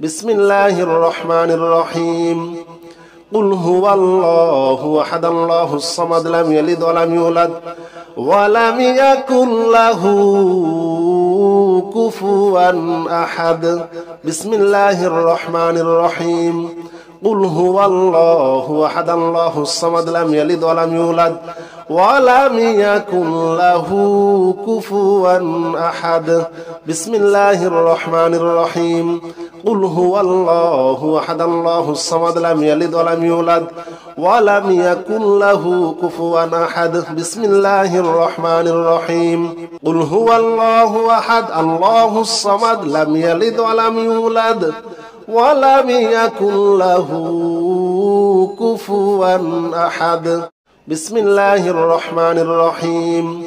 بسم الله الرحمن الرحيم قل هو الله أحد الله الصمد لم يلد ولم يولد ولم يكن له كفوا أحد بسم الله الرحمن الرحيم قل هو الله أحد الله الصمد لم يلد ولم يولد ولم يكن له كفوا أحد بسم الله الرحمن الرحيم قل هو الله أحد الله الصمد لم يلد ولم يولد ولم يكن له كفوا أحد بسم الله الرحمن الرحيم قل هو الله أحد الله الصمد لم يلد ولم يولد ولم يكن له كفوا أحد بسم الله الرحمن الرحيم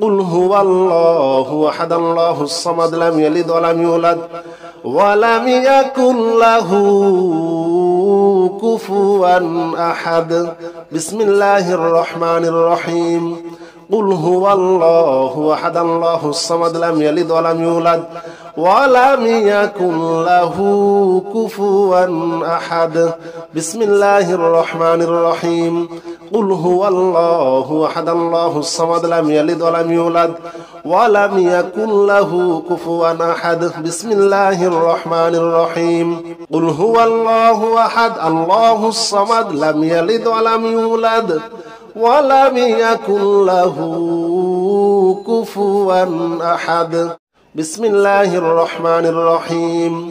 قل هو الله أحد الله الصمد لم يلد ولم يولد ولم يكن له كفوا أحد بسم الله الرحمن الرحيم قل هو الله أحد الله الصمد لم يلد ولم يولد ولم يكن له كفوا أحد بسم الله الرحمن الرحيم قل هو الله أحد الله الصمد لم يلد ولم يولد ولم يكن له كفوا أحد بسم الله الرحمن الرحيم قل هو الله أحد الله الصمد لم يلد ولم يولد ولم يكن له كفوا أحد بسم الله الرحمن الرحيم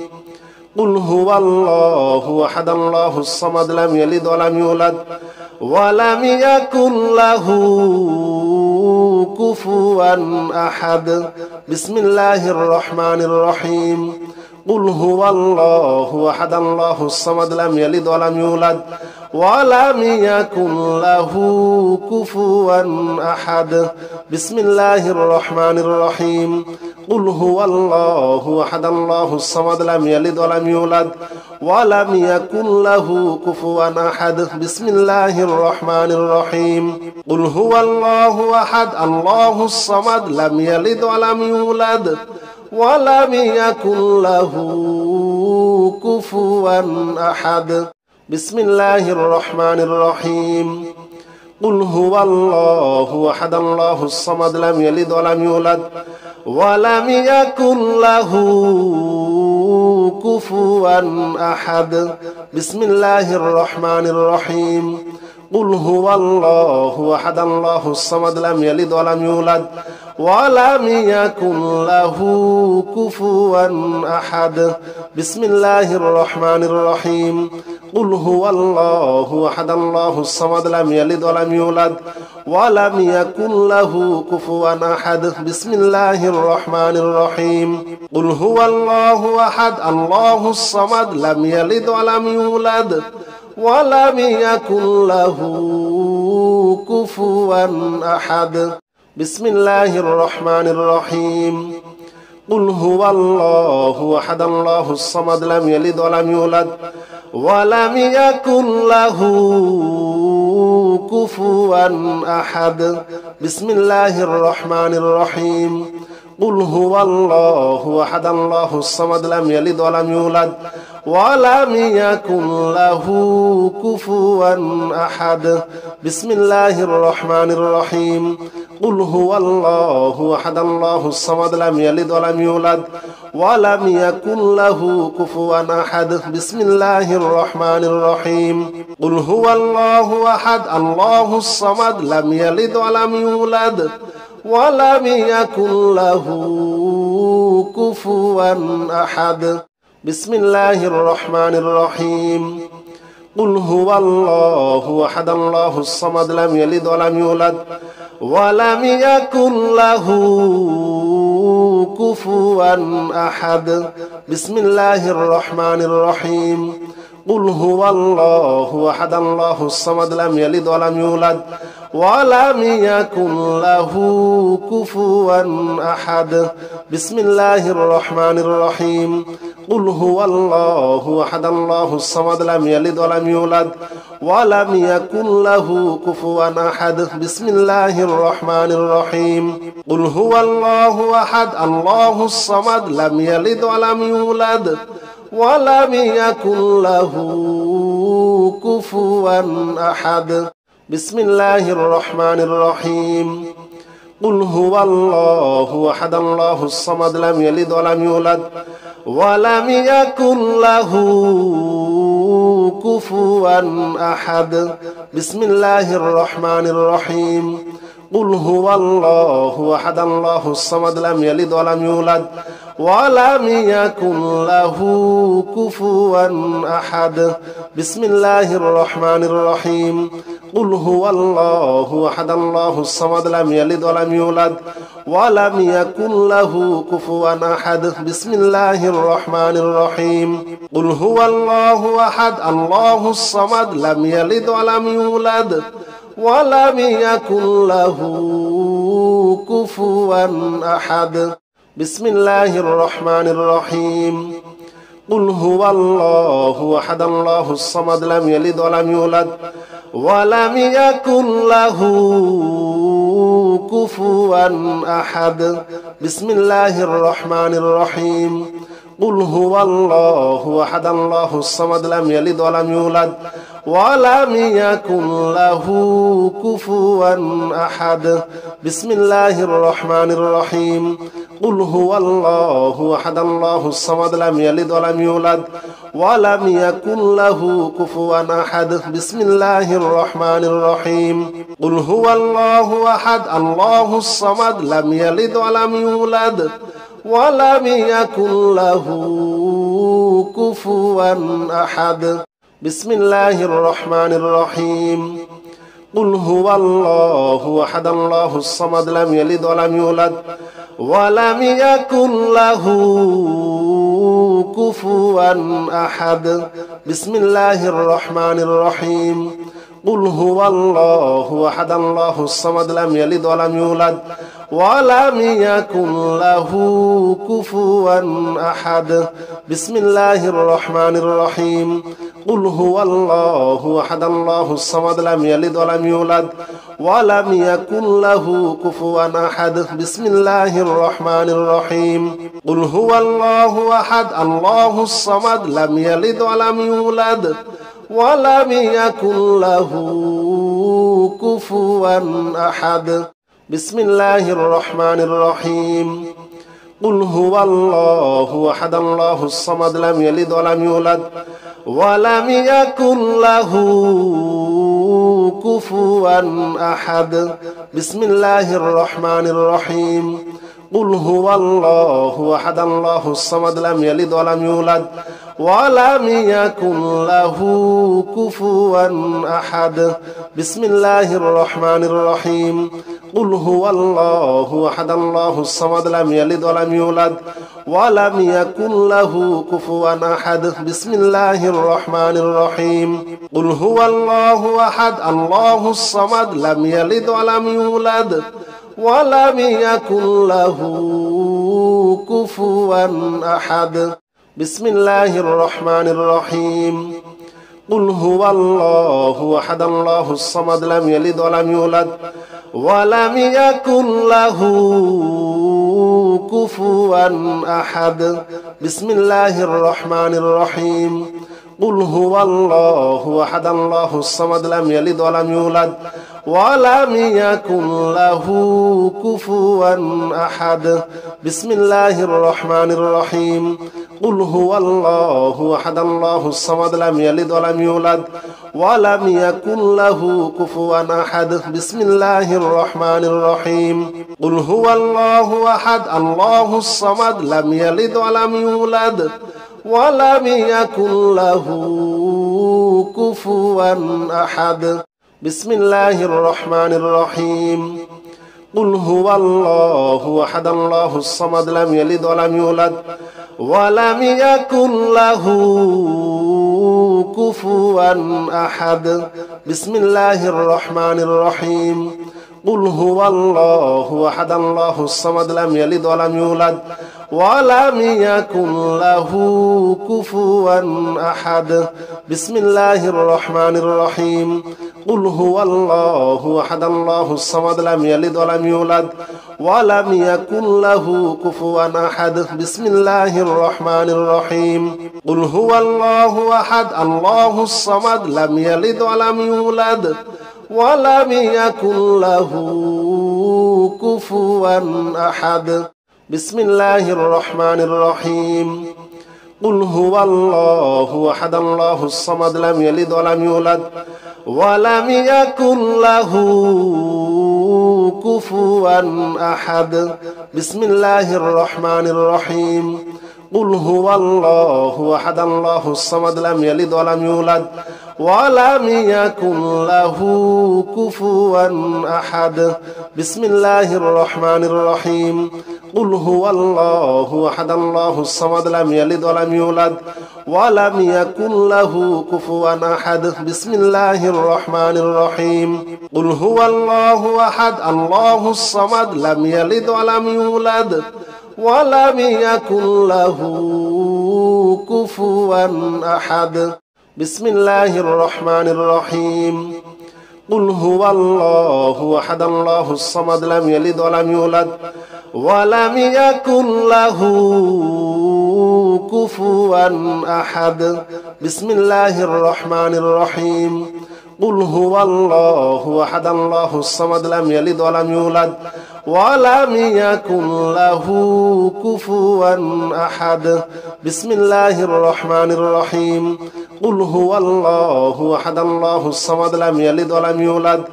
قل هو الله أحد الله الصمد لم يلد ولم يولد ولم يكن له كفوا أحد بسم الله الرحمن الرحيم قل هو الله أحد الله الصمد لم يلد ولم يولد ولم يكن له كفوا أحد بسم الله الرحمن الرحيم قل هو الله أحد الله الصمد لم يلد ولم يولد ولم يكن له كفوا أحد بسم الله الرحمن الرحيم قل هو الله أحد الله الصمد لم يلد ولم يولد ولم يكن له كفوا أحد بسم الله الرحمن الرحيم قل هو الله أحد الله الصمد لم يلد ولم يولد ولم يكن له كفوا أحد بسم الله الرحمن الرحيم قل هو الله أحد الله الصمد لم يلد ولم يولد ولم يكن له كفوا أحد بسم الله الرحمن الرحيم قل هو الله أحد الله الصمد لم يلد ولم يولد ولم يكن له كفوا أحد بسم الله الرحمن الرحيم قل هو الله أحد الله الصمد لم يلد ولم يولد ولم يكن له كفوا أحد بسم الله الرحمن الرحيم قل هو الله أحد الله الصمد لم يلد ولم يولد ولم يكن له كفوا أحد بسم الله الرحمن الرحيم قل هو الله أحد الله الصمد لم يلد ولم يولد ولم يكن له كفوا أحد بسم الله الرحمن الرحيم قل هو الله أحد الله الصمد لم يلد ولم يولد ولم يكن له كفوا أحد بسم الله الرحمن الرحيم قل هو الله أحد الله الصمد لم يلد ولم يولد ولم يكن له كفوا أحد بسم الله الرحمن الرحيم قل هو الله أحد الله الصمد لم يلد ولم يولد ولم يكن له كفوا أحد بسم الله الرحمن الرحيم قل هو الله أحد الله الصمد لم يلد ولم يولد ولم يكن له كفوا أحد بسم الله الرحمن الرحيم قل هو الله أحد الله الصمد لم يلد ولم يولد ولم يكن له كفوا أحد بسم الله الرحمن الرحيم قل هو الله أحد الله الصمد لم يلد ولم يولد ولم يكن له كفوا أحد بسم الله الرحمن الرحيم قل هو الله أحد الله الصمد لم يلد ولم يولد ولم يكن له كفوا أحد بسم الله الرحمن الرحيم قل هو الله أحد الله الصمد لم يلد ولم يولد ولم يكن له كفوا أحد بسم الله الرحمن الرحيم قل هو الله أحد الله الصمد لم يلد ولم يولد ولم يكن له كفوا أحد بسم الله الرحمن الرحيم قل هو الله أحد الله الصمد لم يلد ولم يولد ولم يكن له كفوا أحد بسم الله الرحمن الرحيم قل هو الله أحد الله الصمد لم يلد ولم يولد ولم يكن له كفوا أحد بسم الله الرحمن الرحيم قل هو الله أحد الله الصمد لم يلد ولم يولد ولم يكن له كفوا أحد بسم الله الرحمن الرحيم قل هو الله أحد الله الصمد لم يلد ولم يولد ولم يكن له كفوا أحد بسم الله الرحمن الرحيم قل هو الله أحد الله الصمد لم يلد ولم يولد ولم يكن له كفوا أحد بسم الله الرحمن الرحيم قل هو الله أحد الله الصمد لم يلد ولم يولد ولم يكن له كفوا أحد بسم الله الرحمن الرحيم قل هو الله أحد الله الصمد لم يلد ولم يولد ولم يكن له كفوا أحد بسم الله الرحمن الرحيم قل هو الله أحد الله الصمد لم يلد ولم يولد ولم يكن له كفوا أحد بسم الله الرحمن الرحيم قل هو الله أحد الله الصمد لم يلد ولم يولد ولم يكن له كفوا أحد بسم الله الرحمن الرحيم قل هو الله أحد الله الصمد لم يلد ولم يولد ولم يكن له كفوا أحد بسم الله الرحمن الرحيم قل هو الله أحد الله الصمد لم يلد ولم يولد ولم يكن له كفوا أحد بسم الله الرحمن الرحيم قل هو الله أحد الله الصمد لم يلد ولم يولد ولم يكن له كفوا أحد بسم الله الرحمن الرحيم قل هو الله أحد الله الصمد لم يلد ولم يولد ولم يكن له كفوا أحد بسم الله الرحمن الرحيم قل هو الله أحد الله الصمد لم يلد ولم يولد ولم يكن له كفوا أحد بسم الله الرحمن الرحيم قل هو الله أحد الله الصمد لم يلد ولم يولد ولم يكن له كفوا أحد بسم الله الرحمن الرحيم قل هو الله أحد الله الصمد لم يلد ولم يولد ولم يكن له كفوا أحد بسم الله الرحمن الرحيم قل هو الله أحد الله الصمد لم يلد ولم يولد ولم يكن له كفوا أحد بسم الله الرحمن الرحيم قل هو الله أحد الله الصمد لم يلد ولم يولد ولم يكن له كفوا أحد بسم الله الرحمن الرحيم قل هو الله أحد الله الصمد لم يلد ولم يولد ولم يكن له كفوا أحد بسم الله الرحمن الرحيم قل هو الله أحد الله الصمد لم يلد ولم يولد ولم يكن له كفوا أحد بسم الله الرحمن الرحيم قل هو الله أحد الله الصمد لم يلد ولم يولد ولم يكن له كفوا أحد بسم الله الرحمن الرحيم قل هو الله أحد الله الصمد لم يلد ولم يولد ولم يكن له كفوا أحد بسم الله الرحمن الرحيم قل هو الله أحد الله الصمد لم يلد ولم يولد ولم يكن له كفوا أحد بسم الله الرحمن الرحيم قل هو الله أحد الله الصمد لم يلد ولم يولد ولم يكن له كفوا أحد بسم الله الرحمن الرحيم قل هو الله أحد الله الصمد لم يلد ولم يولد ولم يكن له كفوا أحد بسم الله الرحمن الرحيم قل هو الله أحد الله الصمد لم يلد ولم يولد ولم يكن له كفوا أحد بسم الله الرحمن الرحيم قل هو الله أحد الله الصمد لم يلد ولم يولد ولم يكن له كفوا أحد بسم الله الرحمن الرحيم قل هو الله أحد الله الصمد لم يلد ولم يولد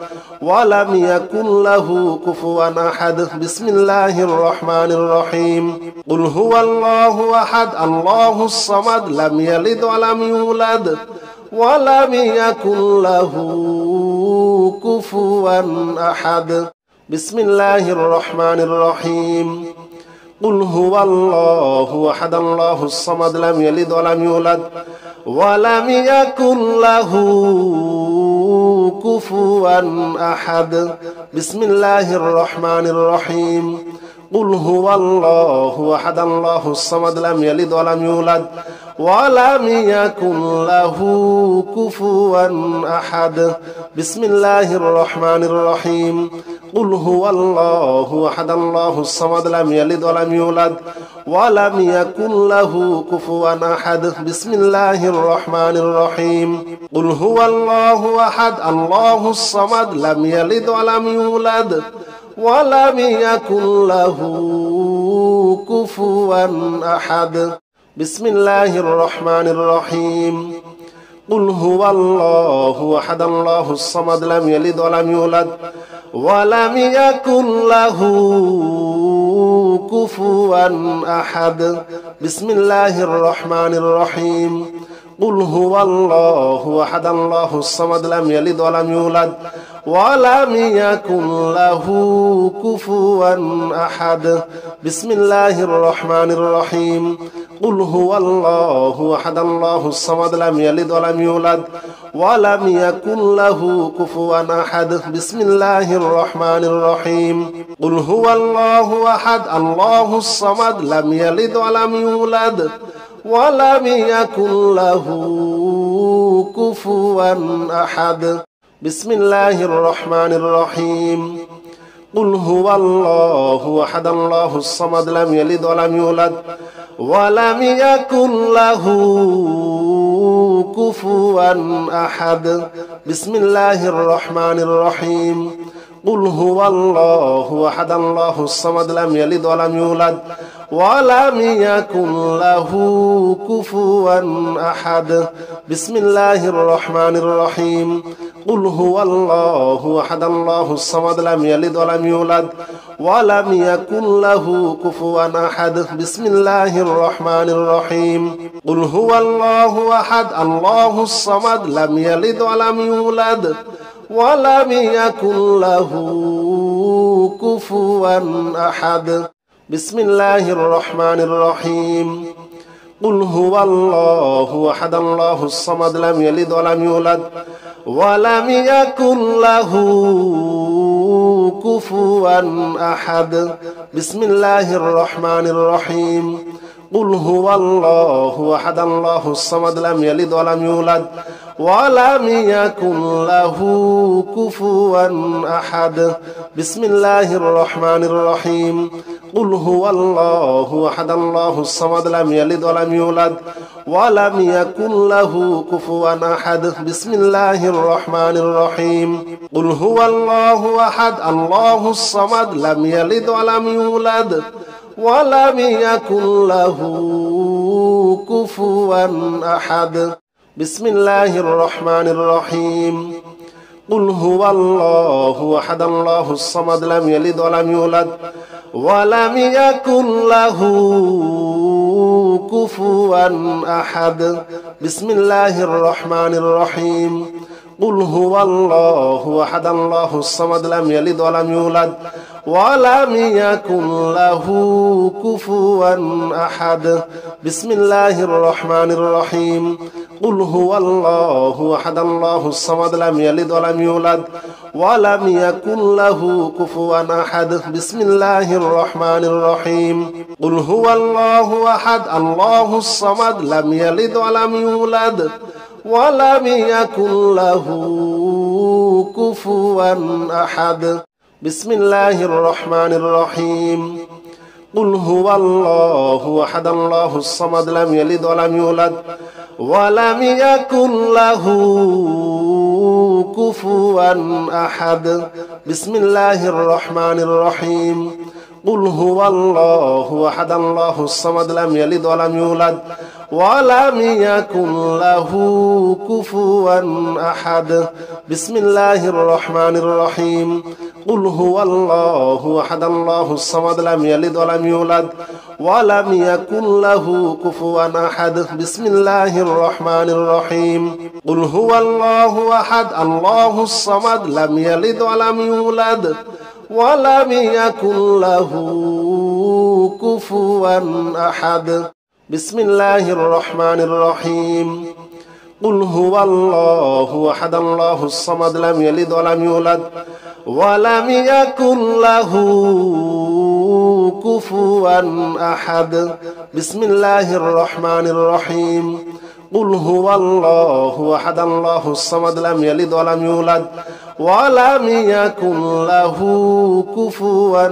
ولم يكن له كفوا أحد بسم الله الرحمن الرحيم قل هو الله أحد الله الصمد لم يلد ولم يولد ولم يكن له كفوا أحد بسم الله الرحمن الرحيم قل هو الله أحد الله الصمد لم يلد ولم يولد ولم يكن له كفوا أحد بسم الله الرحمن الرحيم قل هو الله أحد الله الصمد لم يلد ولم يولد ولم يكن له كفوا أحد بسم الله الرحمن الرحيم قل هو الله أحد الله الصمد لم يلد ولم يولد ولم يكن له كفوا أحد بسم الله الرحمن الرحيم قل هو الله أحد الله الصمد لم يلد ولم يولد ولم يكن له كفوا أحد بسم الله الرحمن الرحيم قل هو الله أحد الله الصمد لم يلد ولم يولد ولم يكن له كفوا أحد بسم الله الرحمن الرحيم قل هو الله أحد الله الصمد لم يلد ولم يولد ولم يكن له كفوا أحد بسم الله الرحمن الرحيم قل هو الله أحد الله الصمد لم يلد ولم يولد ولم يكن له كفوا أحد بسم الله الرحمن الرحيم قل هو الله أحد الله الصمد لم يلد ولم يولد ولم يكن له كفوا أحد بسم الله الرحمن الرحيم قل هو الله أحد الله الصمد لم يلد ولم يولد ولم يكن له كفوا أحد بسم الله الرحمن الرحيم قل هو الله أحد الله الصمد لم يلد ولم يولد ولم يكن له كفوا أحد بسم الله الرحمن الرحيم قل هو الله أحد الله الصمد لم يلد ولم يولد ولم يكن له كفوا أحد بسم الله الرحمن الرحيم قل هو الله أحد الله الصمد لم يلد ولم يولد ولم يكن له كفوا أحد بسم الله الرحمن الرحيم قل هو الله أحد الله الصمد لم يلد ولم يولد ولم يكن له كفوا أحد بسم الله الرحمن الرحيم قل هو الله أحد الله الصمد لم يلد ولم يولد ولم يكن له كفوا أحد بسم الله الرحمن الرحيم قل هو الله أحد الله الصمد لم يلد ولم يولد ولم يكن له كفوا أحد بسم الله الرحمن الرحيم قل هو الله أحد الله الصمد لم يلد ولم يولد ولم يكن له كفوا أحد بسم الله الرحمن الرحيم قل هو الله أحد الله الصمد لم يلد ولم يولد ولم يكن له كفوا أحد بسم الله الرحمن الرحيم قل هو الله أحد الله الصمد لم يلد ولم يولد ولم يكن له كفوا أحد بسم الله الرحمن الرحيم قل هو الله أحد الله الصمد لم يلد ولم يولد ولم يكن له كفوا أحد بسم الله الرحمن الرحيم قل هو الله أحد الله الصمد لم يلد ولم يولد ولم يكن له كفوا أحد بسم الله الرحمن الرحيم قل هو الله أحد الله الصمد لم يلد ولم يولد ولم يكن له كفوا أحد بسم الله الرحمن الرحيم قل هو الله أحد الله الصمد لم يلد ولم يولد ولم يكن له كفوا أحد بسم الله الرحمن الرحيم قل هو الله أحد الله الصمد لم يلد ولم يولد ولم يكن له كفوا أحد بسم الله الرحمن الرحيم قل هو الله أحد الله الصمد لم يلد ولم يولد ولم يكن له كفوا أحد بسم الله الرحمن الرحيم قل هو الله أحد الله الصمد لم يلد ولم يولد ولم يكن له كفوا أحد بسم الله الرحمن الرحيم قل هو الله أحد الله الصمد لم يلد ولم يولد ولم يكن له كفوا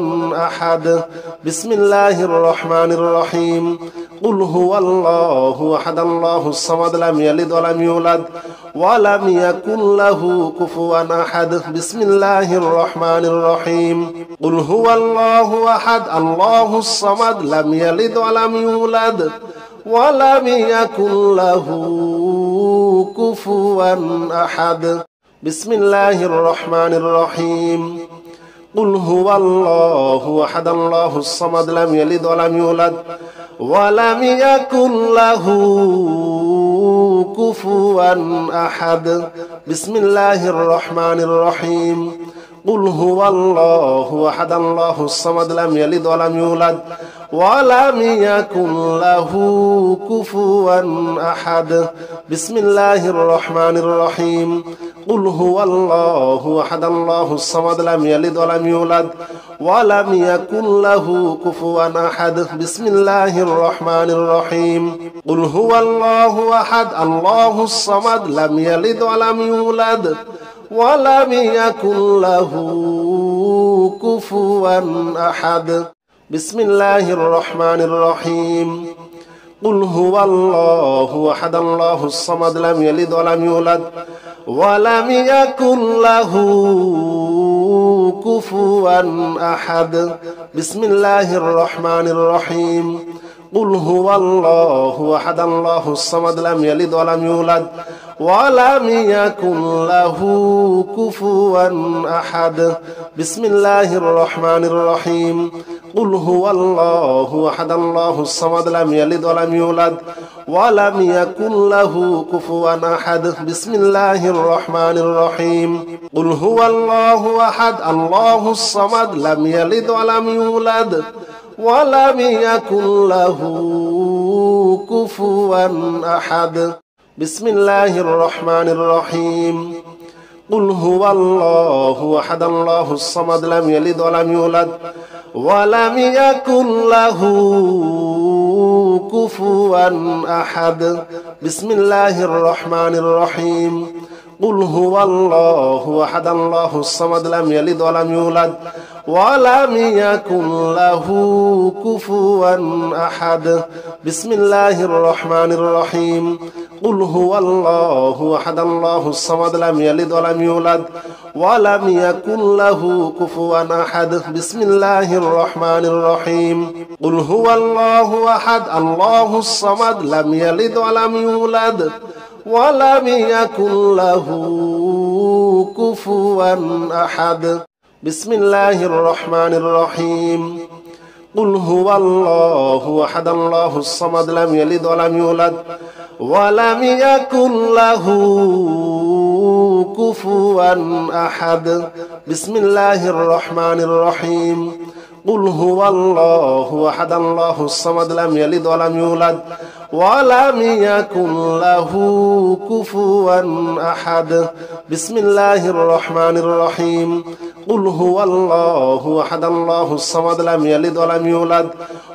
أحد بسم الله الرحمن الرحيم قل هو الله أحد الله الصمد لم يلد ولم يولد ولم يكن له كفوا أحد بسم الله الرحمن الرحيم قل هو الله أحد الله الصمد لم يلد ولم يولد ولم يكن له كفوا أحد بسم الله الرحمن الرحيم قل هو الله أحد الله الصمد لم يلد ولم يولد ولم يكن له كفوا أحد بسم الله الرحمن الرحيم قل هو الله أحد الله الصمد لم يلد ولم يولد ولم يكن له كفوا أحد بسم الله الرحمن الرحيم قل هو الله أحد الله الصمد لم يلد ولم يولد ولم يكن له كفوا أحد بسم الله الرحمن الرحيم قل هو الله أحد الله الصمد لم يلد ولم يولد ولم يكن له كفوا أحد بسم الله الرحمن الرحيم قل هو الله أحد الله الصمد لم يلد ولم يولد ولم يكن له كفوا أحد بسم الله الرحمن الرحيم قل هو الله أحد الله الصمد لم يلد ولم يولد ولم يكن له كفوا أحد بسم الله الرحمن الرحيم قل هو الله أحد الله الصمد لم يلد ولم يولد ولم يكن له كفوا أحد بسم الله الرحمن الرحيم قل هو الله أحد الله الصمد لم يلد ولم يولد ولم يكن له كفوا أحد بسم الله الرحمن الرحيم قل هو الله أحد الله الصمد لم يلد ولم يولد ولم يكن له كفوا أحد بسم الله الرحمن الرحيم قل هو الله أحد الله الصمد لم يلد ولم يولد ولم يكن له كفوا أحد بسم الله الرحمن الرحيم قل هو الله أحد الله الصمد لم يلد ولم يولد ولم يكن له كفوا أحد بسم الله الرحمن الرحيم قل هو الله أحد الله الصمد لم يلد ولم يولد ولم يكن له كفوا أحد بسم الله الرحمن الرحيم قل هو الله أحد الله الصمد لم يلد ولم يولد ولم يكن له كفوا أحد بسم الله الرحمن الرحيم قل هو الله أحد الله الصمد لم يلد ولم يولد ولم يكن له كفوا أحد بسم الله الرحمن الرحيم قل هو الله أحد الله الصمد لم يلد ولم يولد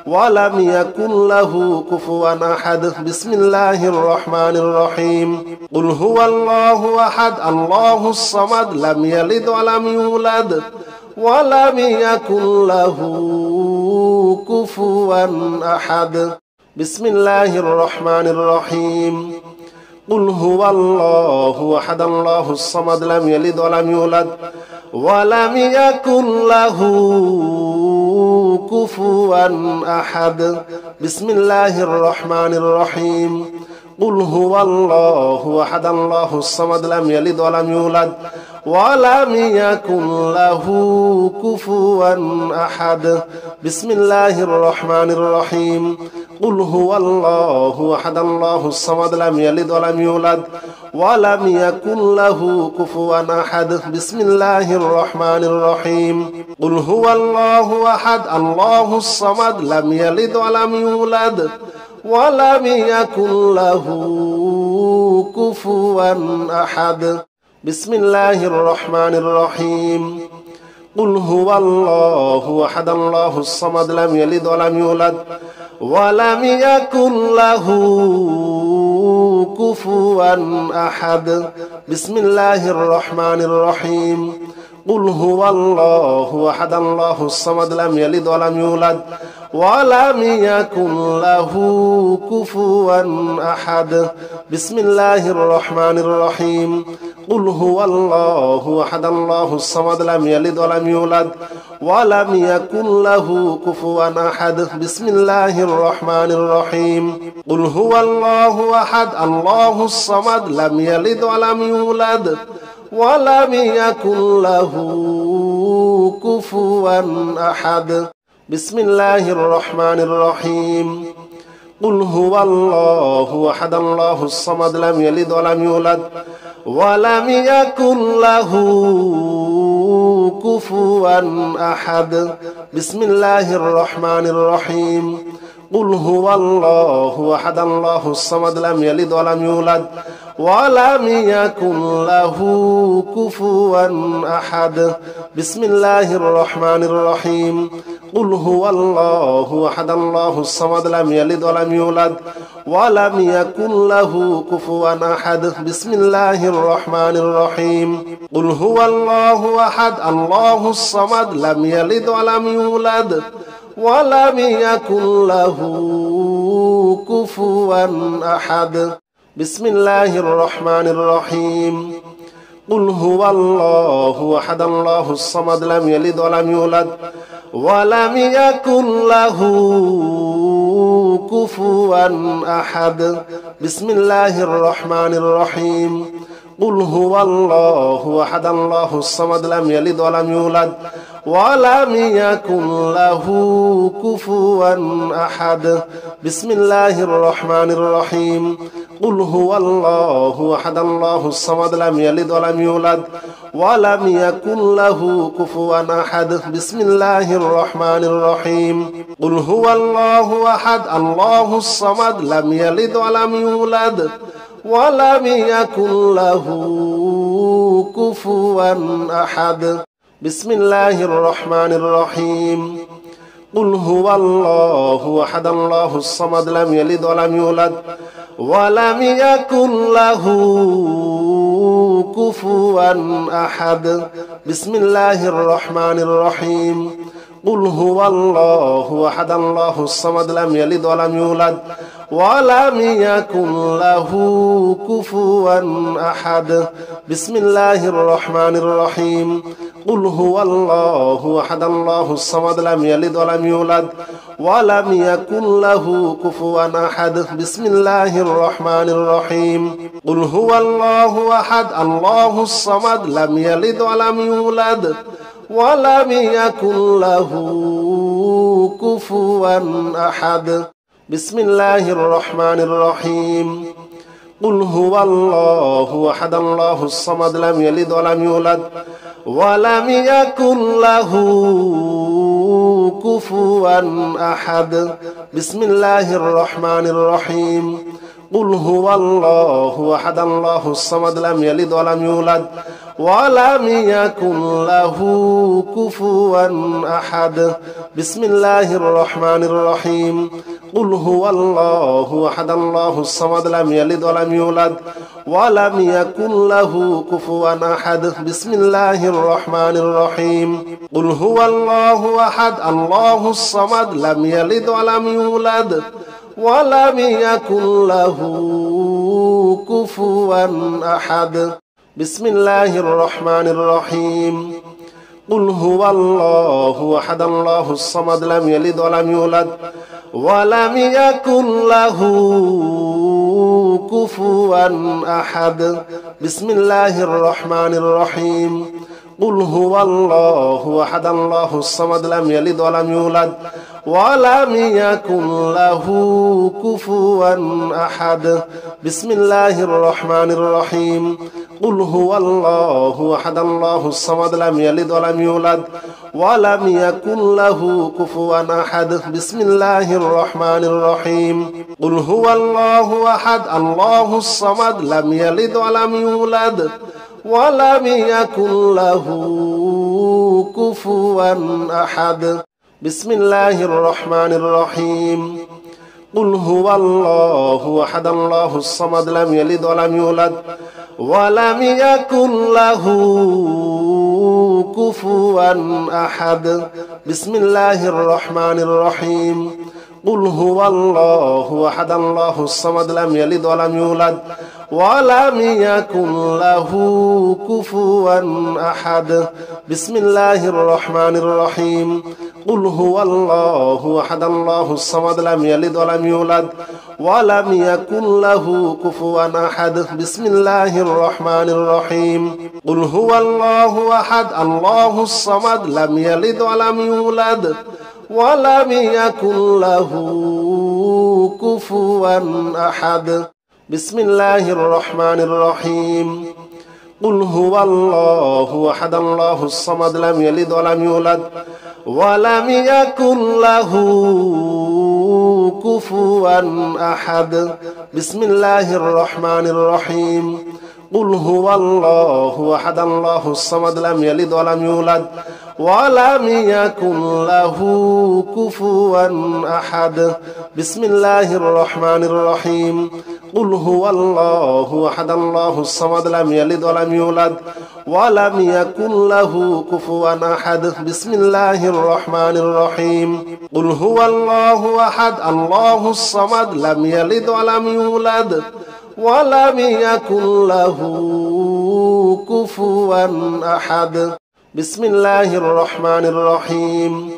ولم يكن له كفوا أحد بسم الله الرحمن الرحيم قل هو الله أحد الله الصمد لم يلد ولم يولد ولم يكن له كفوا أحد بسم الله الرحمن الرحيم قل هو الله أحد الله الصمد لم يلد ولم يولد ولم يكن له كفوا أحد بسم الله الرحمن الرحيم قل هو الله أحد الله الصمد لم يلد ولم يولد ولم يكن له كفوا أحد بسم الله الرحمن الرحيم قل هو الله أحد الله الصمد لم يلد ولم يولد ولم يكن له كفوا أحد بسم الله الرحمن الرحيم قل هو الله أحد الله الصمد لم يلد ولم يولد ولم يكن له كفوا أحد بسم الله الرحمن الرحيم قل هو الله أحد الله الصمد لم يلد ولم يولد ولم يكن له كفوا أحد بسم الله الرحمن الرحيم قل هو الله أحد الله الصمد لم يلد ولم يولد ولم يكن له كفوا أحد بسم الله الرحمن الرحيم قل هو الله أحد الله الصمد لم يلد ولم يولد ولم يكن له كفوا أحد بسم الله الرحمن الرحيم قل هو الله أحد الله الصمد لم يلد ولم يولد ولم يكن له كفوا أحد بسم الله الرحمن الرحيم قل هو الله أحد الله الصمد لم يلد ولم يولد ولم يكن له كفوا أحد بسم الله الرحمن الرحيم قل هو الله أحد الله الصمد لم يلد ولم يولد ولم يكن له كفوا أحد بسم الله الرحمن الرحيم قل هو الله أحد الله الصمد لم يلد ولم يولد ولم يكن له كفوا أحد بسم الله الرحمن الرحيم قل هو الله أحد الله الصمد لم يلد ولم يولد ولم يكن له كفوا أحد بسم الله الرحمن الرحيم قل هو الله أحد الله الصمد لم يلد ولم يولد ولم يكن له كفوا أحد بسم الله الرحمن الرحيم قل هو الله أحد الله الصمد لم يلد ولم يولد ولم يكن له كفوا أحد بسم الله الرحمن الرحيم قل هو الله أحد الله الصمد لم يلد ولم يولد ولم يكن له كفوا أحد بسم الله الرحمن الرحيم قل هو الله أحد الله الصمد لم يلد ولم يولد ولم يكن له كفوا أحد بسم الله الرحمن الرحيم قل هو الله أحد الله الصمد لم يلد ولم يولد ولم يكن له كفوا أحد بسم الله الرحمن الرحيم قل هو الله أحد الله الصمد لم يلد ولم يولد ولم يكن له كفوا أحد بسم الله الرحمن الرحيم قل هو الله أحد الله الصمد لم يلد ولم يولد ولم يكن له كفوا أحد بسم الله الرحمن الرحيم قل هو الله أحد الله الصمد لم يلد ولم يولد ولم يكن له كفوا أحد بسم الله الرحمن الرحيم قل هو الله أحد الله الصمد لم يلد ولم يولد ولم يكن له كفوا أحد بسم الله الرحمن الرحيم قل هو الله أحد الله الصمد لم يلد ولم يولد ولم يكن له كفوا أحد بسم الله الرحمن الرحيم قل هو الله أحد الله الصمد لم يلد ولم يولد ولم يكن له كفوا أحد بسم الله الرحمن الرحيم قل هو الله أحد الله الصمد لم يلد ولم يولد ولم يكن له كفوا أحد بسم الله الرحمن الرحيم قل هو الله أحد الله الصمد لم يلد ولم يولد ولم يكن له كفوا أحد بسم الله الرحمن الرحيم قل هو الله أحد الله الصمد لم يلد ولم يولد ولم يكن له كفوا أحد بسم الله الرحمن الرحيم قل هو الله أحد الله الصمد لم يلد ولم يولد ولم يكن له كفوا أحد بسم الله الرحمن الرحيم قل هو الله أحد الله الصمد لم يلد ولم يولد ولم يكن له كفوا أحد بسم الله الرحمن الرحيم قل هو الله أحد الله الصمد لم يلد ولم يولد ولم يكن له كفوا أحد بسم الله الرحمن الرحيم قل هو الله أحد الله الصمد لم يلد ولم يولد ولم يكن له كفوا أحد بسم الله الرحمن الرحيم قل هو الله أحد الله الصمد لم يلد ولم يولد ولم يكن له كفوا أحد بسم الله الرحمن الرحيم قل هو الله أحد الله الصمد لم يلد ولم يولد ولم يكن له كفوا أحد بسم الله الرحمن الرحيم قل هو الله أحد الله الصمد لم يلد ولم يولد ولم يكن له كفوا أحد بسم الله الرحمن الرحيم قل هو الله أحد الله الصمد لم يلد ولم يولد ولم يكن له كفوا أحد بسم الله الرحمن الرحيم قل هو الله أحد الله الصمد لم يلد ولم يولد ولم يكن له كفوا أحد بسم الله الرحمن الرحيم قل هو الله أحد الله الصمد لم يلد ولم يولد ولم يكن له كفوا أحد بسم الله الرحمن الرحيم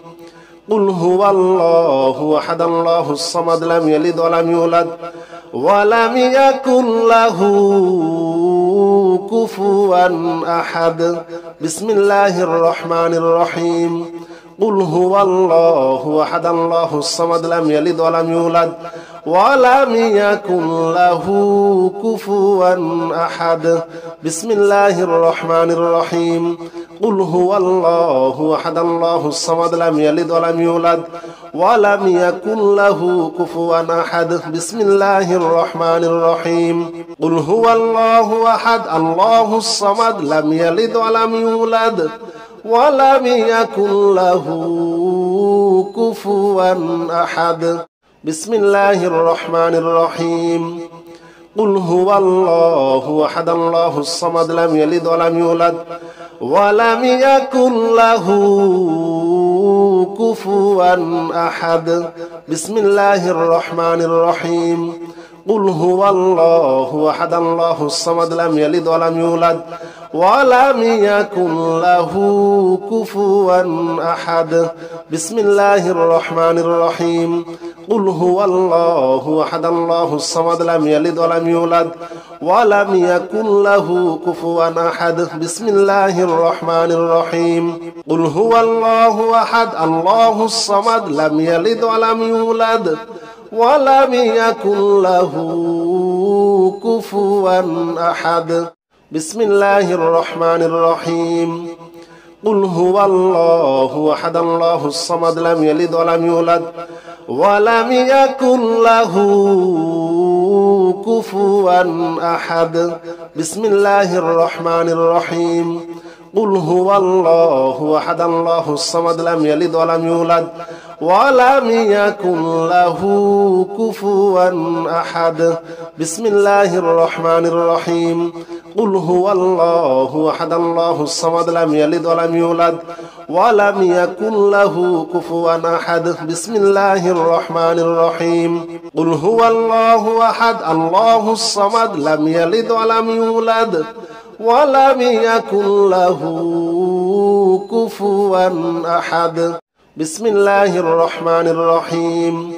قل هو الله أحد الله الصمد لم يلد ولم يولد ولم يكن له كفوا أحد بسم الله الرحمن الرحيم قل هو الله أحد الله الصمد لم يلد ولم يولد ولم يكن له كفوا أحد بسم الله الرحمن الرحيم قل هو الله أحد الله الصمد لم يلد ولم يولد ولم يكن له كفوا أحد بسم الله الرحمن الرحيم قل هو الله أحد الله الصمد لم يلد ولم يولد ولم يكن له كفوا أحد بسم الله الرحمن الرحيم قل هو الله أحد الله الصمد لم يلد ولم يولد ولم يكن له كفوا أحد بسم الله الرحمن الرحيم قل هو الله أحد الله الصمد لم يلد ولم يولد ولم يكن له كفوا أحد بسم الله الرحمن الرحيم قل هو الله أحد الله الصمد لم يلد ولم يولد ولم يكن له كفوا أحد بسم الله الرحمن الرحيم قل هو الله أحد الله الصمد لم يلد ولم يولد ولم يكن له كفوا أحد بسم الله الرحمن الرحيم قل هو الله أحد الله الصمد لم يلد ولم يولد ولم يكن له كفوا أحد بسم الله الرحمن الرحيم قل هو الله أحد الله الصمد لم يلد ولم يولد ولم يكن له كفوا أحد بسم الله الرحمن الرحيم قل هو الله أحد الله الصمد لم يلد ولم يولد ولم يكن له كفوا أحد بسم الله الرحمن الرحيم قل هو الله أحد الله الصمد لم يلد ولم يولد ولم يكن له كفوا أحد بسم الله الرحمن الرحيم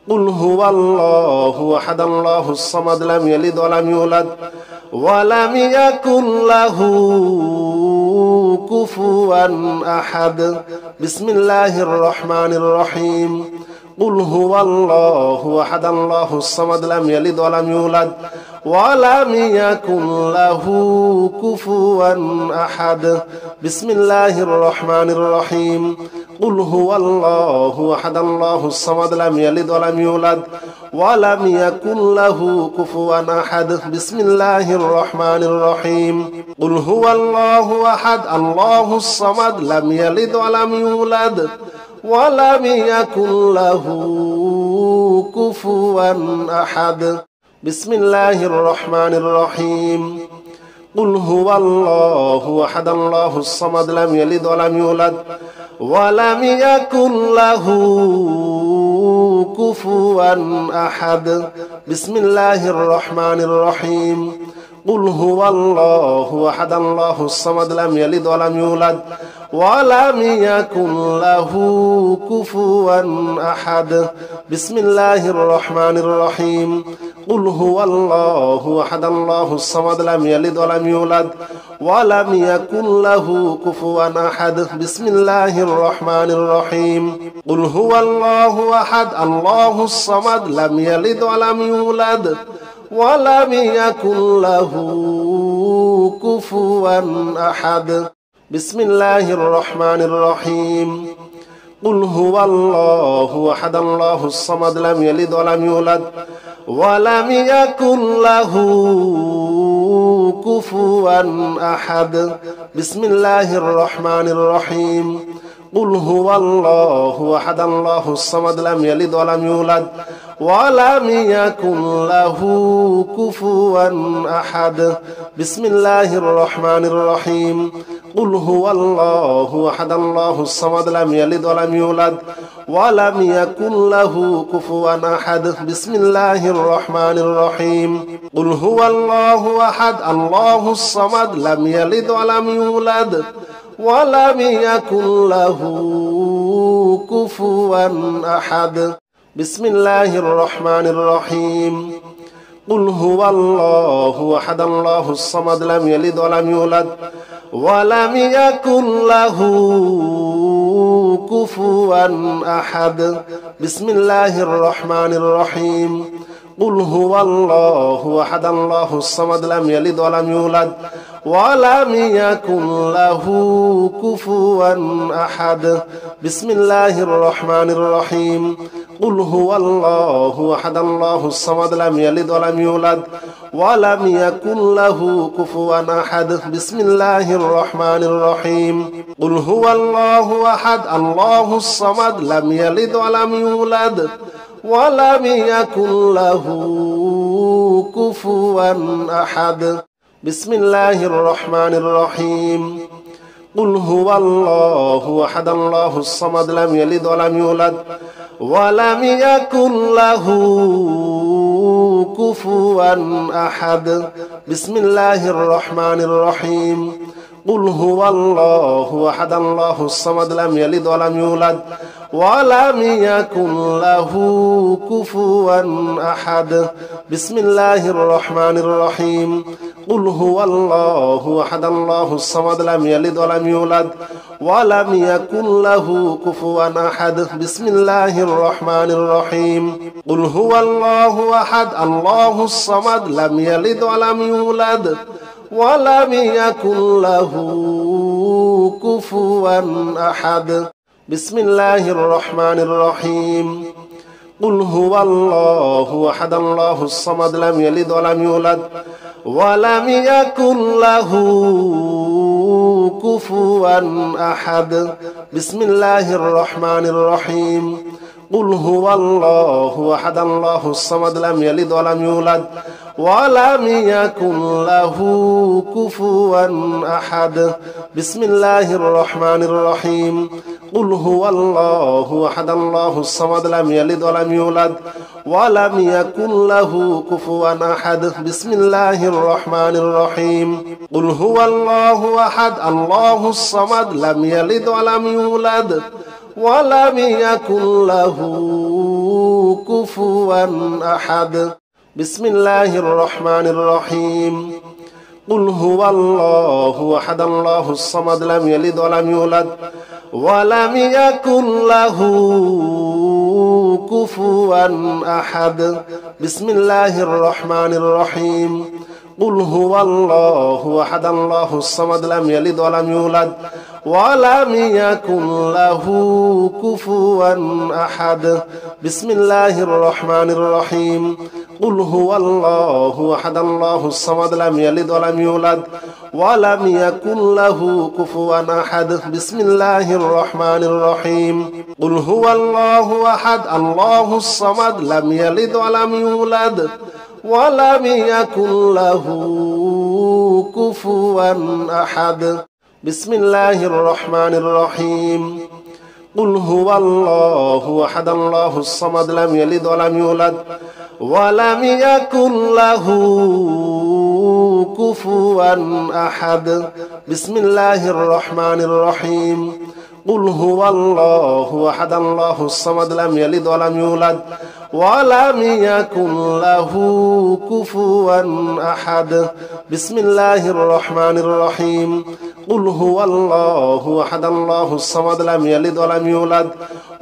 قل هو الله أحد الله الصمد لم يلد ولم يولد ولم يكن له كفوا أحد بسم الله الرحمن الرحيم قل هو الله أحد الله الصمد لم يلد ولم يولد ولم يكن له كفوا أحد بسم الله الرحمن الرحيم قل هو الله أحد الله الصمد لم يلد ولم يولد ولم يكن له كفوا أحد بسم الله الرحمن الرحيم قل هو الله أحد الله الصمد لم يلد ولم يولد ولم يكن له كفوا أحد بسم الله الرحمن الرحيم قل هو الله أحد الله الصمد لم يلد ولم يولد ولم يكن له كفوا أحد بسم الله الرحمن الرحيم قل هو الله أحد الله الصمد لم يلد ولم يولد ولم يكن له كفوا أحد بسم الله الرحمن الرحيم قل هو الله أحد الله الصمد لم يلد ولم يولد ولم يكن له كفوا أحد بسم الله الرحمن الرحيم قل هو الله أحد الله الصمد لم يلد ولم يولد ولم يكن له كفوا أحد بسم الله الرحمن الرحيم قل هو الله أحد الله الصمد لم يلد ولم يولد ولم يكن له كفوا أحد بسم الله الرحمن الرحيم قل هو الله أحد الله الصمد لم يلد ولم يولد ولم يكن له كفوا أحد بسم الله الرحمن الرحيم قل هو الله أحد الله الصمد لم يلد ولم يولد ولم يكن له كفوا أحد بسم الله الرحمن الرحيم قل هو الله أحد الله الصمد لم يلد ولم يولد ولم يكن له كفوا أحد بسم الله الرحمن الرحيم قل هو الله أحد الله الصمد لم يلد ولم يولد ولم يكن له كفوا أحد بسم الله الرحمن الرحيم قل هو الله أحد الله الصمد لم يلد ولم يولد ولم يكن له كفوا أحد بسم الله الرحمن الرحيم قل هو الله أحد الله الصمد لم يلد ولم يولد ولم يكن له كفوا أحد بسم الله الرحمن الرحيم قل هو الله أحد الله الصمد لم يلد ولم يولد ولم يكن له كفوا أحد بسم الله الرحمن الرحيم قل هو الله أحد الله الصمد لم يلد ولم يولد ولم يكن له كفوا أحد بسم الله الرحمن الرحيم قل هو الله أحد الله الصمد لم يلد ولم يولد ولم يكن له كفوا أحد بسم الله الرحمن الرحيم قل هو الله أحد الله الصمد لم يلد ولم يولد ولم يكن له كفوا أحد بسم الله الرحمن الرحيم قل هو الله أحد الله الصمد لم يلد ولم يولد ولم يكن له كفوا أحد بسم الله الرحمن الرحيم قل هو الله أحد الله الصمد لم يلد ولم يولد ولم يكن له كفوا أحد بسم الله الرحمن الرحيم قل هو الله أحد الله الصمد لم يلد ولم يولد ولم يكن له كفوا أحد بسم الله الرحمن الرحيم قل هو الله أحد الله الصمد لم يلد ولم يولد ولم يكن له كفوا أحد بسم الله الرحمن الرحيم قل هو الله أحد الله الصمد لم يلد ولم يولد ولم يكن له كفوا أحد بسم الله الرحمن الرحيم قل هو الله أحد الله الصمد لم يلد ولم يولد ولم يكن له كفوا أحد بسم الله الرحمن الرحيم قل هو الله أحد الله الصمد لم يلد ولم يولد ولم يكن له كفوا أحد بسم الله الرحمن الرحيم قل هو الله أحد الله الصمد لم يلد ولم يولد ولم يكن له كفوا أحد بسم الله الرحمن الرحيم قل هو الله أحد الله الصمد لم يلد ولم يولد ولم يكن له كفوا أحد بسم الله الرحمن الرحيم قل هو الله أحد الله الصمد لم يلد ولم يولد ولم يكن له كفوا أحد بسم الله الرحمن الرحيم قل هو الله أحد الله الصمد لم يلد ولم يولد ولم يكن له كفوا أحد بسم الله الرحمن الرحيم قل هو الله أحد الله الصمد لم يلد ولم يولد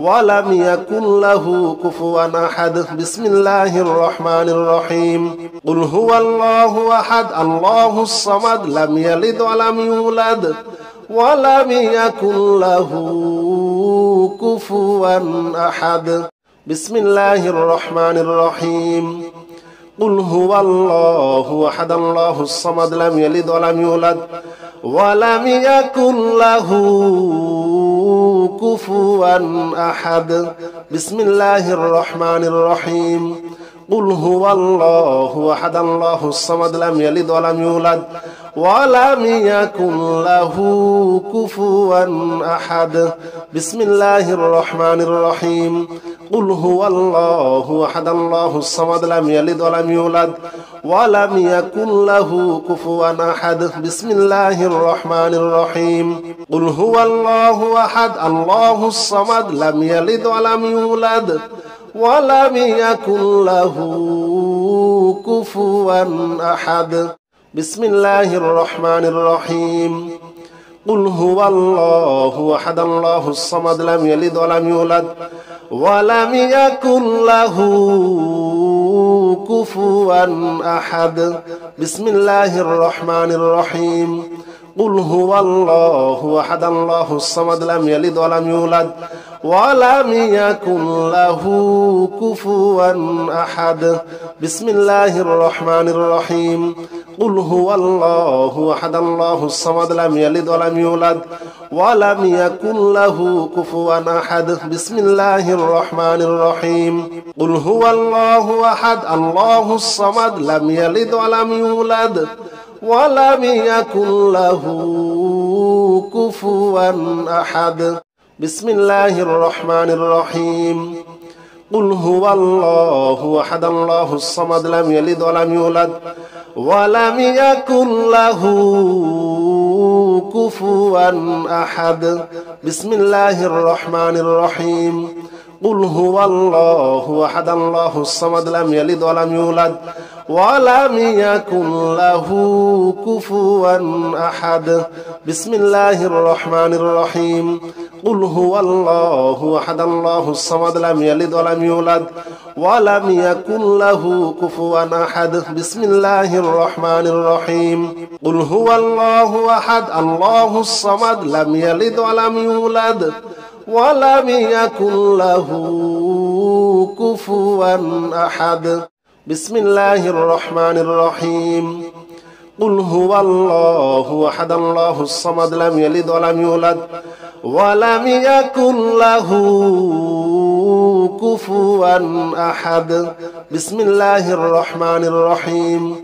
ولم يكن له كفوا أحد بسم الله الرحمن الرحيم قل هو الله أحد الله الصمد لم يلد ولم يولد ولم يكن له كفوا أحد بسم الله الرحمن الرحيم قل هو الله أحد الله الصمد لم يلد ولم يولد ولم يكن له كفوا أحد بسم الله الرحمن الرحيم قل هو الله أحد الله الصمد لم يلد ولم يولد ولم يكن له كفوا أحد بسم الله الرحمن الرحيم قل هو الله أحد الله الصمد لم يلد ولم يولد ولم يكن له كفوا أحد بسم الله الرحمن الرحيم قل هو الله أحد الله الصمد لم يلد ولم يولد ولم يكن له كفوا أحد بسم الله الرحمن الرحيم قل هو الله أحد الله الصمد لم يلد ولم يولد ولم يكن له كفوا أحد بسم الله الرحمن الرحيم قل هو الله أحد الله الصمد لم يلد ولم يولد ولم يكن له كفوا أحد بسم الله الرحمن الرحيم قل هو الله أحد الله الصمد لم يلد ولم يولد ولم يكن له كفوا أحد بسم الله الرحمن الرحيم قل هو الله أحد الله الصمد لم يلد ولم يولد ولم يكن له كفوا أحد بسم الله الرحمن الرحيم قل هو الله أحد الله الصمد لم يلد ولم يولد ولم يكن له كفوا أحد بسم الله الرحمن الرحيم قل هو الله أحد الله الصمد لم يلد ولم يولد ولم يكن له كفوا أحد بسم الله الرحمن الرحيم قل هو الله أحد الله الصمد لم يلد ولم يولد ولم يكن له كفوا أحد بسم الله الرحمن الرحيم قل هو الله أحد الله الصمد لم يلد ولم يولد ولم يكن له كفوا أحد بسم الله الرحمن الرحيم قل هو الله أحد الله الصمد لم يلد ولم يولد ولم يكن له كفوا أحد بسم الله الرحمن الرحيم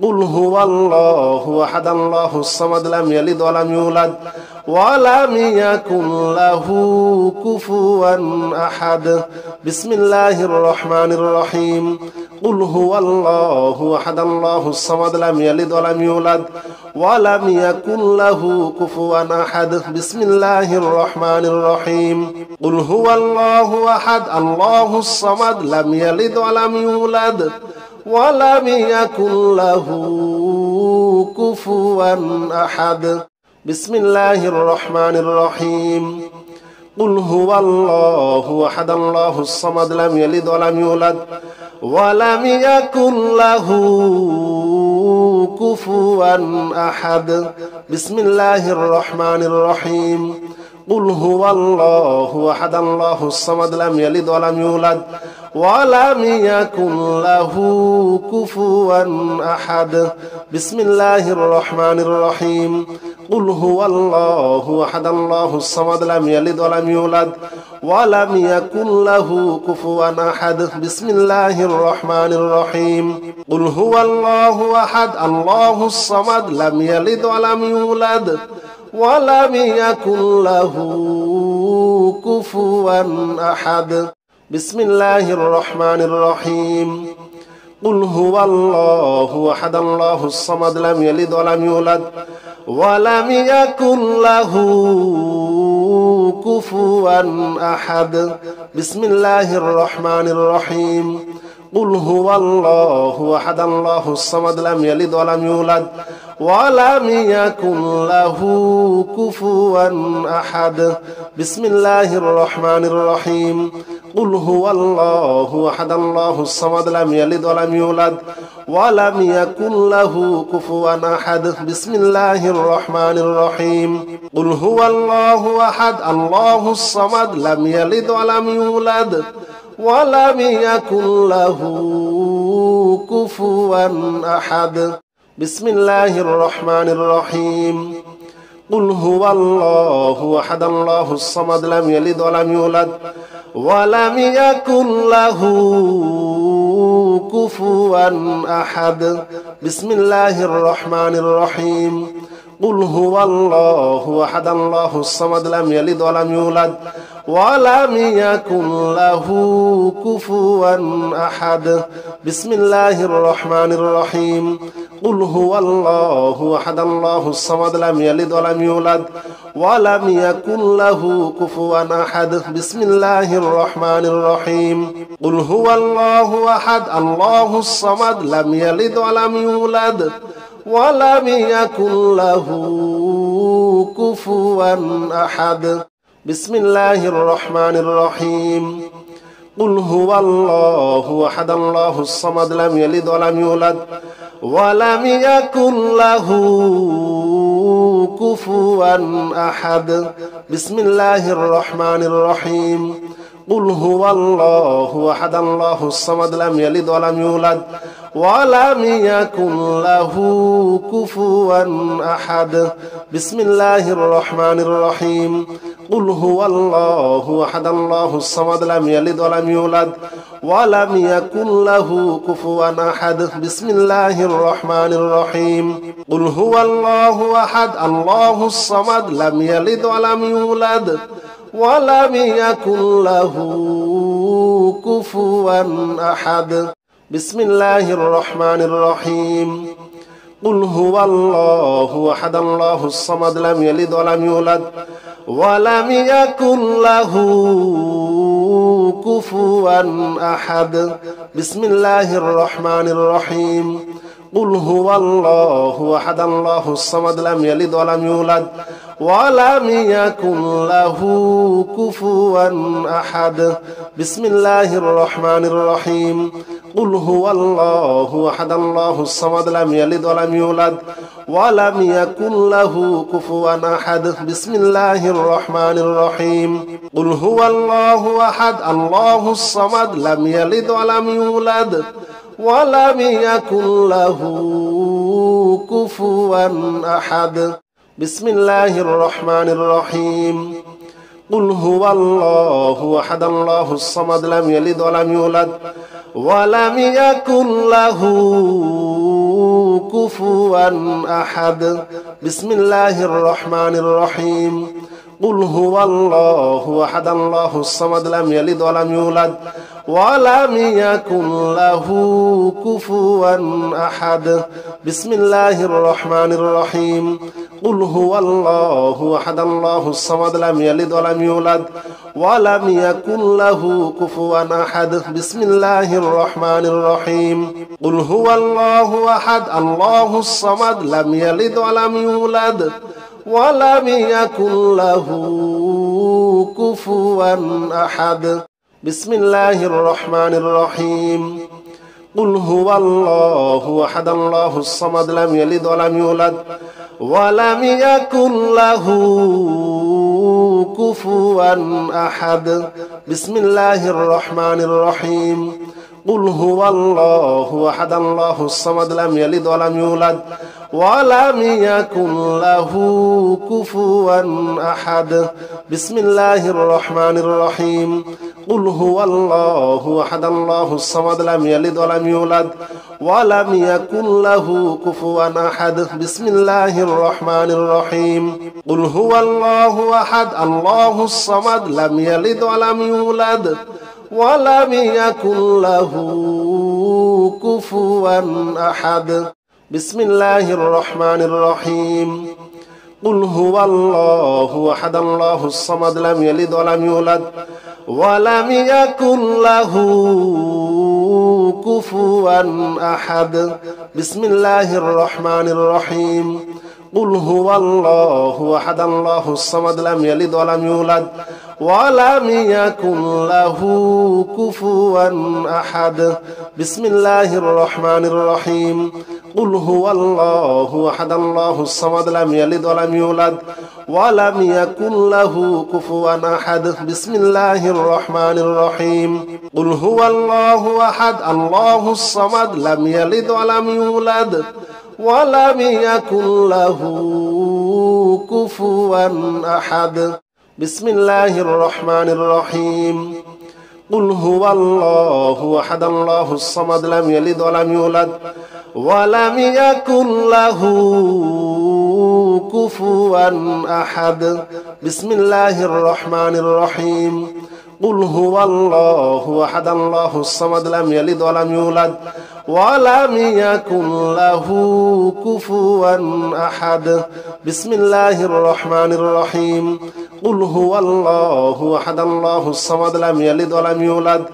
قل هو الله أحد الله الصمد لم يلد ولم يولد ولم يكن له كفوا أحد بسم الله الرحمن الرحيم قل هو الله أحد الله الصمد لم يلد ولم يولد ولم يكن له كفوا أحد بسم الله الرحمن الرحيم قل هو الله أحد الله الصمد لم يلد ولم يولد ولم يكن له كفوا أحد بسم الله الرحمن الرحيم قل هو الله أحد الله الصمد لم يلد ولم يولد ولم يكن له كفوا أحد بسم الله الرحمن الرحيم قل هو الله أحد الله الصمد لم يلد ولم يولد ولم يكن له كفوا أحد بسم الله الرحمن الرحيم قل هو الله أحد الله الصمد لم يلد ولم يولد ولم يكن له كفوا أحد بسم الله الرحمن الرحيم قل هو الله أحد الله الصمد لم يلد ولم يولد ولم يكن له كفوا أحد بسم الله الرحمن الرحيم قل هو الله أحد الله الصمد لم يلد ولم يولد ولم يكن له كفوا أحد بسم الله الرحمن الرحيم قل هو الله أحد الله الصمد لم يلد ولم يولد ولم يكن له كفوا أحد بسم الله الرحمن الرحيم قل هو الله أحد الله الصمد لم يلد ولم يولد ولم يكن له كفوا أحد بسم الله الرحمن الرحيم قل هو الله أحد الله الصمد لم يلد ولم يولد ولم يكن له كفوا أحد بسم الله الرحمن الرحيم قل هو الله أحد الله الصمد لم يلد ولم يولد ولم يكن له كفوا أحد بسم الله الرحمن الرحيم قل هو الله أحد الله الصمد لم يلد ولم يولد ولم يكن له كفوا أحد بسم الله الرحمن الرحيم قل هو الله أحد الله الصمد لم يلد ولم يولد ولم يكن له كفوا أحد بسم الله الرحمن الرحيم قل هو الله أحد الله الصمد لم يلد ولم يولد ولم يكن له كفوا أحد بسم الله الرحمن الرحيم قل هو الله أحد الله الصمد لم يلد ولم يولد ولم يكن له كفوا أحد بسم الله الرحمن الرحيم قل هو الله أحد الله الصمد لم يلد ولم يولد ولم يكن له كفوا أحد بسم الله الرحمن الرحيم قل هو الله أحد الله الصمد لم يلد ولم يولد ولم يكن له كفوا أحد بسم الله الرحمن الرحيم قل هو الله أحد الله الصمد لم يلد ولم يولد ولم يكن له كفوا أحد بسم الله الرحمن الرحيم قل هو الله أحد الله الصمد لم يلد ولم يولد ولم يكن له كفوا أحد بسم الله الرحمن الرحيم قل هو الله أحد الله الصمد لم يلد ولم يولد ولم يكن له كفوا أحد بسم الله الرحمن الرحيم قل هو الله أحد الله الصمد لم يلد ولم يولد ولم يكن له كفوا أحد بسم الله الرحمن الرحيم قل هو الله أحد الله الصمد لم يلد ولم يولد ولم يكن له كفوا أحد بسم الله الرحمن الرحيم قل هو الله أحد الله الصمد لم يلد ولم يولد ولم يكن له كفوا أحد بسم الله الرحمن الرحيم قل هو الله أحد الله الصمد لم يلد ولم يولد ولم يكن له كفوا أحد بسم الله الرحمن الرحيم قل هو الله أحد الله الصمد لم يلد ولم يولد ولم يكن له كفوا أحد بسم الله الرحمن الرحيم قل هو الله أحد الله الصمد لم يلد ولم يولد ولم يكن له كفوا أحد بسم الله الرحمن الرحيم قل هو الله أحد الله الصمد لم يلد ولم يولد ولم يكن له كفوا أحد بسم الله الرحمن الرحيم قل هو الله أحد الله الصمد لم يلد ولم يولد ولم يكن له كفوا أحد بسم الله الرحمن الرحيم قل هو الله أحد الله الصمد لم يلد ولم يولد ولم يكن له كفوا أحد بسم الله الرحمن الرحيم قل هو الله أحد الله الصمد لم يلد ولم يولد ولم يكن له كفوا أحد بسم الله الرحمن الرحيم قل هو الله أحد الله الصمد لم يلد ولم يولد ولم يكن له كفوا أحد بسم الله الرحمن الرحيم قل هو الله أحد الله الصمد لم يلد ولم يولد ولم يكن له كفوا أحد بسم الله الرحمن الرحيم قل هو الله أحد الله الصمد لم يلد ولم يولد ولم يكن له كفوا أحد بسم الله الرحمن الرحيم قل هو الله أحد الله الصمد لم يلد ولم يولد ولم يكن له كفوا أحد بسم الله الرحمن الرحيم قل هو الله أحد الله الصمد لم يلد ولم يولد ولم يكن له كفوا أحد بسم الله الرحمن الرحيم قل هو الله أحد الله الصمد لم يلد ولم يولد ولم يكن له كفوا أحد بسم الله الرحمن الرحيم قل هو الله أحد الله الصمد لم يلد ولم يولد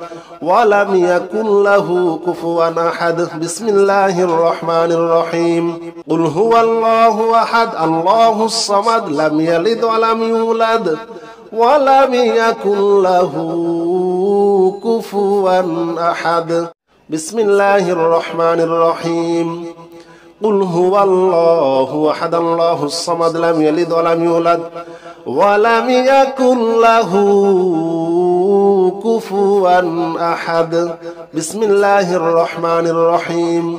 ولم يكن له كفوا أحد بسم الله الرحمن الرحيم قل هو الله أحد الله الصمد لم يلد ولم يولد ولم يكن له كفوا أحد بسم الله الرحمن الرحيم قل هو الله أحد الله الصمد لم يلد ولم يولد ولم يكن له كفوا أحد بسم الله الرحمن الرحيم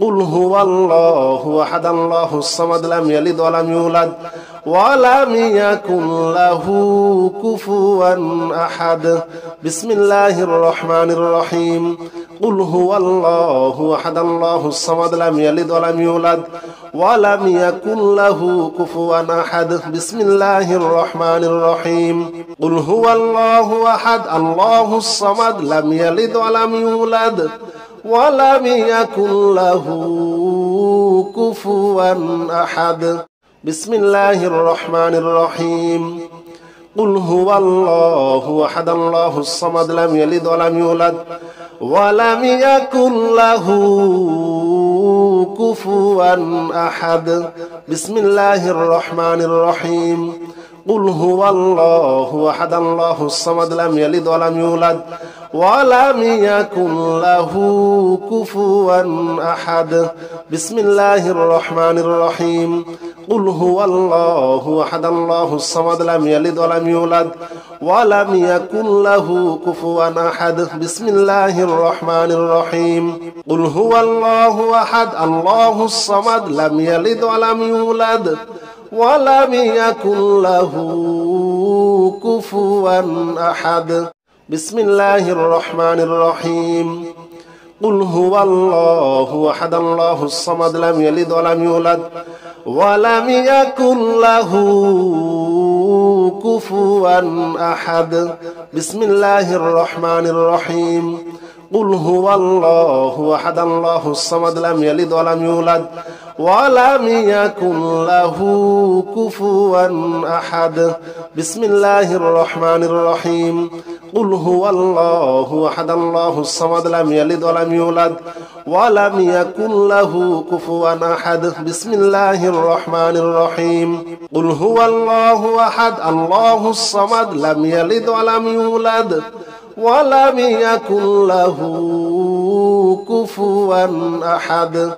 قل هو الله أحد الله الصمد لم يلد ولم يولد ولم يكن له كفوا أحد بسم الله الرحمن الرحيم قل هو الله أحد الله الصمد لم يلد ولم يولد ولم يكن له كفوا أحد بسم الله الرحمن الرحيم قل هو الله أحد الله الصمد لم يلد ولم يولد ولم يكن له كفوا أحد بسم الله الرحمن الرحيم قل هو الله أحد الله الصمد لم يلد ولم يولد ولم يكن له كفوا أحد بسم الله الرحمن الرحيم قل هو الله أحد الله الصمد لم يلد ولم يولد ولم يكن له كفوا أحد بسم الله الرحمن الرحيم قل هو الله أحد الله الصمد لم يلد ولم يولد ولم يكن له كفوا أحد بسم الله الرحمن الرحيم قل هو الله أحد الله الصمد لم يلد ولم يولد ولم يكن له كفوا أحد بسم الله الرحمن الرحيم قل هو الله أحد الله الصمد لم يلد ولم يولد ولم يكن له كفوا أحد بسم الله الرحمن الرحيم قل هو الله أحد الله الصمد لم يلد ولم يولد ولم يكن له كفوا أحد بسم الله الرحمن الرحيم قل هو الله أحد الله الصمد لم يلد ولم يولد ولم يكن له كفوا أحد بسم الله الرحمن الرحيم قل هو الله أحد الله الصمد لم يلد ولم يولد ولم يكن له كفوا أحد